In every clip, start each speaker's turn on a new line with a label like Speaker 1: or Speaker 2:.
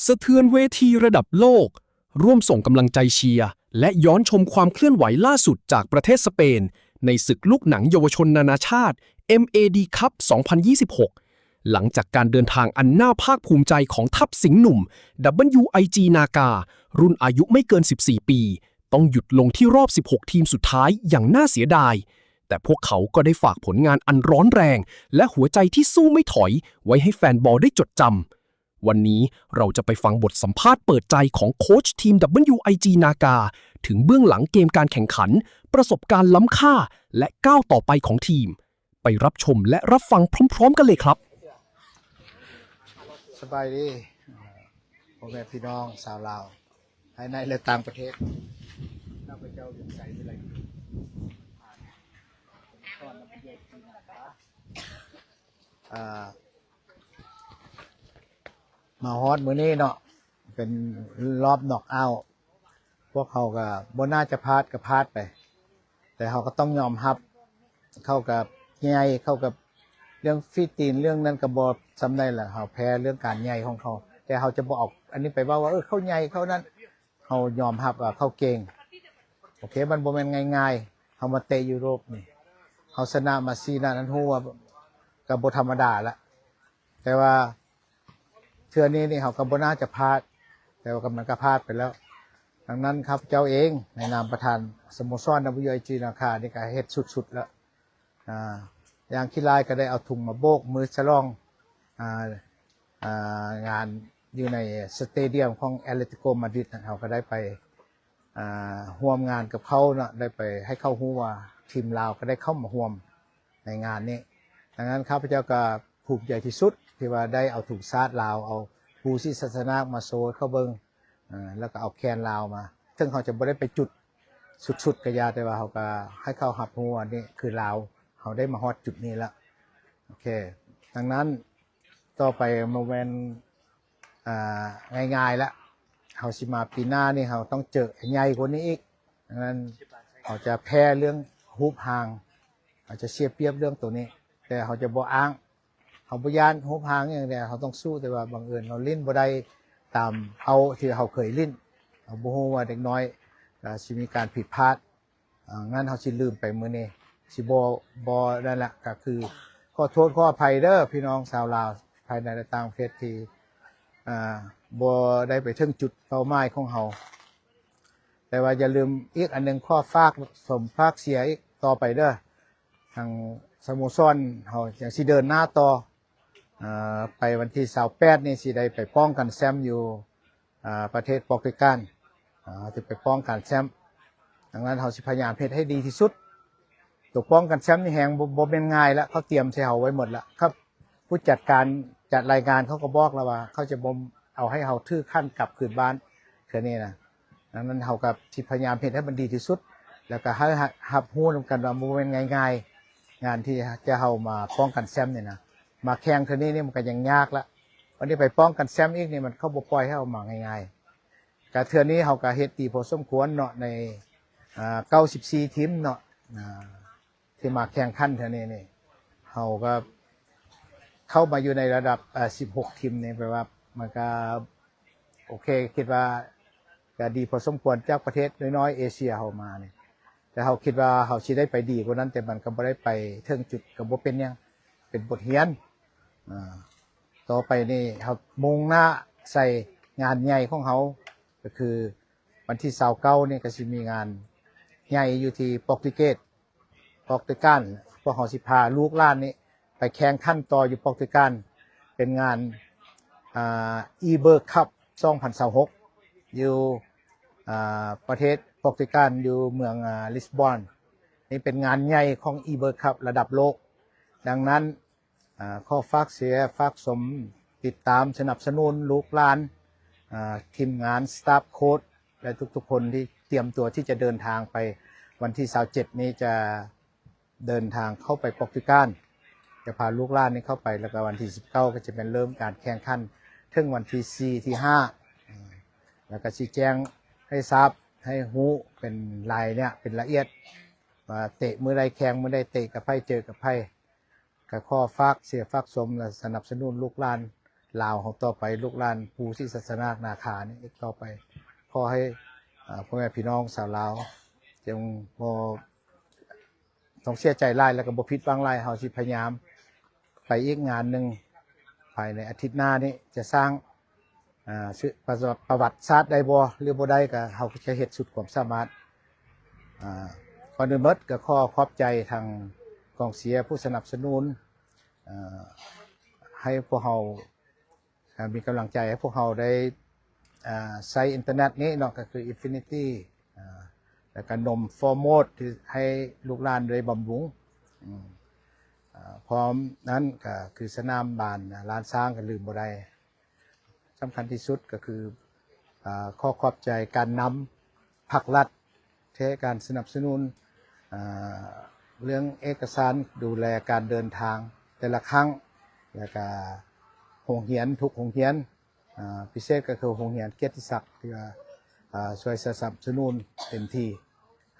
Speaker 1: สะเทือนเวทีระดับโลกร่วมส่งกำลังใจเชียร์และย้อนชมความเคลื่อนไหวล่าสุดจากประเทศสเปนในศึกลูกหนังเยาวชนนานาชาติ MAD Cup 2026 หลังจากการเดินทางอันน่าภาคภูมิใจของทัพสิงห์หนุ่ม WIG นาการุ่นอายุไม่เกิน 14 ปีต้องหยุดลงที่รอบ 16 ทีมสุดท้ายอย่างน่าเสียดายแต่พวกเขาก็ได้ฝากผลงานอันร้อนแรงและหัวใจที่สู้ไม่ถอยไว้ให้แฟนบอลได้จดจำวันนี้เราจะไปฟังบทสัมภาษณ์เปิดใจของโค้ชทีม WIG นาการถึงเบื้องหลังเกมการแข่งขันประสบการณ์ล้ำค่าและก้าวต่อไปของทีมไปรับชมและรับฟังพร้อมๆกันเลยครับ
Speaker 2: สบายดีพ่อแม่พี่น้องชาวลาวภายในและต่างประเทศข้าพเจ้าอยู่ใส่ที่ไรมาฮอดมื้อนี้เนาะเป็นรอบน็อกเอาท์พวกเขาก็บ่น่าจะพลาดก็พลาดไปแต่เขาก็ต้องยอมรับเข้ากับใหญ่เข้ากับเรื่องฟีตีนเรื่องนั้นก็บ่ซ้ำได้แหละเขาแพ้เรื่องการใหญ่ของเขาแต่เขาจะบ่ออกอันนี้ไปว่าเขาใหญ่เขานั้นเขายอมรับว่าเขาเก่งโอเคมันบ่แม่นง่ายๆเขามาเตะยุโรปนี่เขาชนะมา4นัดนั้นฮู้ว่าก็บ่ธรรมดาละแต่ว่าเทื่อนี้นี่เขาก็บ่น่าจะพลาดแต่ว่ามันก็พลาดไปแล้วดังนั้นครับเจ้าเองในนามประธานสโมสร WIG นาคานี่ก็เฮ็ดสุดๆแล้วอย่างขี้ลายก็ได้เอาถุงมาโบกมือฉลองงานอยู่ในสเตเดียมของแอตเลติโกมาดริดเขาก็ได้ไปร่วมงานกับเขาเนาะได้ไปให้เข้าฮู้ว่าทีมลาวก็ได้เข้ามาร่วมในงานนี้ดังนั้นข้าพเจ้าก็ภูมิใจที่สุดที่ว่าได้เอาถุงซาดลาวเอาภูซิศาสนามาโซเข้าเบิงแล้วก็เอาแคนลาวมาซึ่งเขาจะไม่ได้ไปจุดสุดๆกระยาแต่ว่าเขาก็ให้เข้าหับหัวนี่คือลาวเขาได้มาฮอดจุดนี้แล้วโอเคดังนั้นต่อไปโมเมนต์ง่ายๆแล้วเขาสิมาปีหน้านี่เขาต้องเจอใหญ่กว่านี้อีกดังนั้นเขาจะแพ้เรื่องฮุบห่างเขาจะเสียเปรียบเรื่องตัวนี้แต่เขาจะบ่อ้างเขาบ่ยานฮุบห่างอย่างเดียวเขาต้องสู้แต่ว่าบางเอิญเราลิ้นบ่ได้ตามเอาที่เขาเคยลิ้นเขาบ่ฮู้ว่าเด็กน้อยสิมีการผิดพลาดงั้นเขาสิลืมไปมื้อนี้สิบ่นั่นแหละก็คือขอโทษขออภัยเด้อพี่น้องชาวลาวภายในและต่างประเทศที่บ่ได้ไปถึงจุดเป้าหมายของเขาแต่ว่าอย่าลืมอีกอันนึงข้อฝากสมภาคเสียอีกต่อไปเด้อทางสโมสรเขาอย่างสิเดินหน้าต่อไปวันที่28นี่สิได้ไปป้องกันแชมป์อยู่ประเทศโปรตุเกสจะไปป้องกันแชมป์ดังนั้นเขาสิพยายามเฮ็ดให้ดีที่สุดตัวป้องกันแชมป์นี่แหงบ่เป็นง่ายแล้วเขาเตรียมใส่เขาไว้หมดแล้วครับผู้จัดการจัดรายการเขาก็บอกแล้วว่าเขาจะบ่เอาให้เขาทื่อขั้นกลับคืนบ้านแค่นี้นะดังนั้นเขากับสิพยายามเฮ็ดให้มันดีที่สุดแล้วก็ให้หับฮู้นำกันว่าบ่เป็นง่ายๆงานที่จะเฮามาป้องกันแชมป์เนี่ยนะมาแข่งเท่านี้นี่มันก็ยังยากละวันนี้ไปป้องกันแชมป์อีกนี่มันเข้าบ่ปล่อยให้เอามาง่ายๆแต่เทื่อนี้เฮาก็เฮ็ดดีพอสมควรเนาะใน94ทีมเนาะที่มาแข่งขันเท่านี้นี่เฮาก็เข้ามาอยู่ในระดับ16ทีมนี่แปลว่ามันก็โอเคคิดว่าก็ดีพอสมควรจากประเทศน้อยๆเอเชียเฮามานี่แต่เฮาคิดว่าเฮาสิได้ไปดีกว่านั้นแต่มันก็บ่ได้ไปถึงจุดก็บ่เป็นหยังเป็นบทเรียนต่อไปนี่ครับมุ่งหน้าใส่งานใหญ่ของเขาก็คือวันที่29นี่ก็สิมีงานใหญ่อยู่ที่โปรตุเกสพวกเขาสิพาลูกหลานนี่ไปแข่งขันต่ออยู่โปรตุเกสเป็นงานe-Berg Cup 2026อยู่ประเทศโปรตุเกสอยู่เมืองลิสบอนนี่เป็นงานใหญ่ของ e-Berg Cup ระดับโลกดังนั้นข้อฝากเสียฝากสมติดตามสนับสนุนลูกหลานทีมงานสตาฟโค้ชและทุกๆคนที่เตรียมตัวที่จะเดินทางไปวันที่27นี้จะเดินทางเข้าไปโปรตุเกสจะพาลูกหลานนี้เข้าไปแล้วก็วันที่19ก็จะเป็นเริ่มการแข่งขันถึงวันที่4ที่5แล้วก็ชี้แจงให้ทราบให้ฮู้เป็นรายเนี่ยเป็นละเอียดว่าเตะมื้อใดแข่งมื้อใดเตะกับไผเจอกับไผก็ข้อฝากเสียฝากสมและสนับสนุนลูกหลาน ลาวของต่อไปลูกหลานผู้ที่ศาสนานาคานี่อีกต่อไปขอให้พ่อแม่พี่น้องชาวลาวจงบ่ต้องเสียใจหลายแล้วก็บ่ผิดหวังหลายเฮาสิพยายามไปอีกงานหนึงภายในอาทิตย์หน้านี้จะสร้างชื่อประวัติศาสตร์ได้บ่หรือบ่ได้ก็เฮาก็จะเฮ็ดสุดความสามารถก่อนอื่นหมดก็ขอขอบใจทางกองเชียร์ผู้สนับสนุนให้พวกเรามีกำลังใจให้พวกเราได้ใช้อินเทอร์เน็ตนี้เนาะก็คือ Infinity แล้วก็นมฟอร์โมดที่ให้ลูกหลานได้บำรุงพร้อมนั้นก็คือสนามบานลานช้างก็ลืมบ่ได้สำคัญที่สุดก็คือข้อขอบใจการนำภาครัฐเทการสนับสนุนเรื่องเอกสารดูแลการเดินทางแต่ละครั้งแล้วก็โรงเรียนทุกโรงเรียนพิเศษก็คือโรงเรียนเกียรติศักดิ์ที่ช่วยสนับสนุนเต็มที่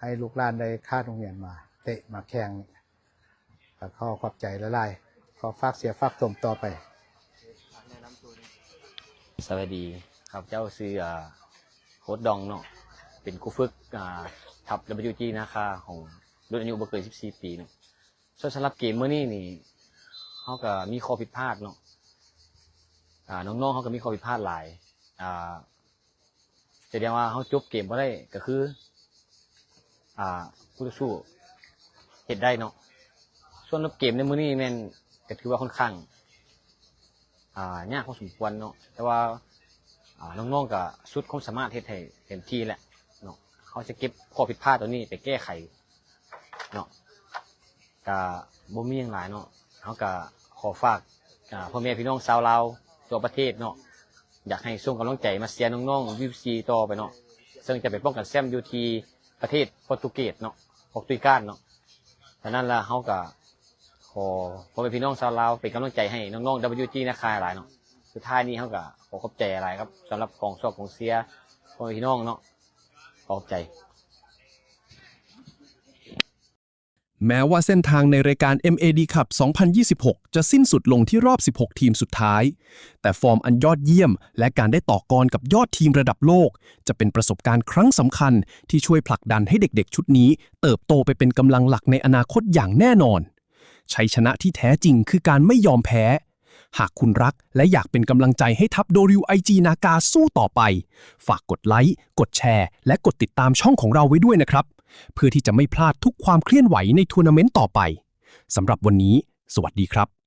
Speaker 2: ให้ลูกหลานได้ค่าโรงเรียนมาเตะมาแข่งก็ขอขอบใจละลายขอฝากเสียฝากตมต่อไป
Speaker 3: สวัสดีครับเจ้าซื้อโค้ดดองเนาะเป็นครูฝึกทับ WG นาคาของรุ่นอายุบ่เกิน14 ปีเนาะส่วนสำหรับเกมเมื่อนี้นี่เขาก็มีข้อผิดพลาดเนาะน้องๆเขาก็มีข้อผิดพลาดหลายแสดงว่าเขาจบเกมบ่ได้ก็คือผู้ต่อสู้เฮ็ดได้เนาะส่วนเกมในมื้อนี้แม่นก็ถือว่าค่อนข้างยากพอสมควรเนาะแต่ว่าน้องๆก็สุดความสามารถเฮ็ดให้เต็มที่แหละเนาะเขาจะเก็บข้อผิดพลาดตัวนี้ไปแก้ไขเนาะก็บ่มีหยังหลายเนาะเขาก็ขอฝากพ่อแม่พี่น้องชาวลาวทั่วประเทศเนาะอยากให้ส่งกำลังใจมาเชียร์น้องๆ VFC ต่อไปเนาะซึ่งจะไปป้องกันแชมป์อยู่ที่ประเทศโปรตุเกสเนาะโปรตุเกสเนาะฉะนั้นล่ะเขาก็ขอพ่อแม่พี่น้องชาวลาวเป็นกำลังใจให้น้องๆ WG นะคะหลายเนาะสุดท้ายนี้เขาก็ขอขอบใจอะไรครับสำหรับกองชอบของเชียร์พ่อแม่พี่น้องเนาะขอบใจ
Speaker 1: แม้ว่าเส้นทางในรายการ MAD Cup 2026 จะสิ้นสุดลงที่รอบ 16 ทีมสุดท้าย แต่ฟอร์มอันยอดเยี่ยมและการได้ต่อกรกับยอดทีมระดับโลก จะเป็นประสบการณ์ครั้งสำคัญที่ช่วยผลักดันให้เด็กๆ ชุดนี้เติบโตไปเป็นกำลังหลักในอนาคตอย่างแน่นอน ชัยชนะที่แท้จริงคือการไม่ยอมแพ้ หากคุณรักและอยากเป็นกำลังใจให้ทัพโดริว IG นากาสู้ต่อไป ฝากกดไลค์ กดแชร์ และกดติดตามช่องของเราไว้ด้วยนะครับ เพื่อที่จะไม่พลาดทุกความเคลื่อนไหวในทัวร์นาเมนต์ต่อไป สำหรับวันนี้ สวัสดีครับ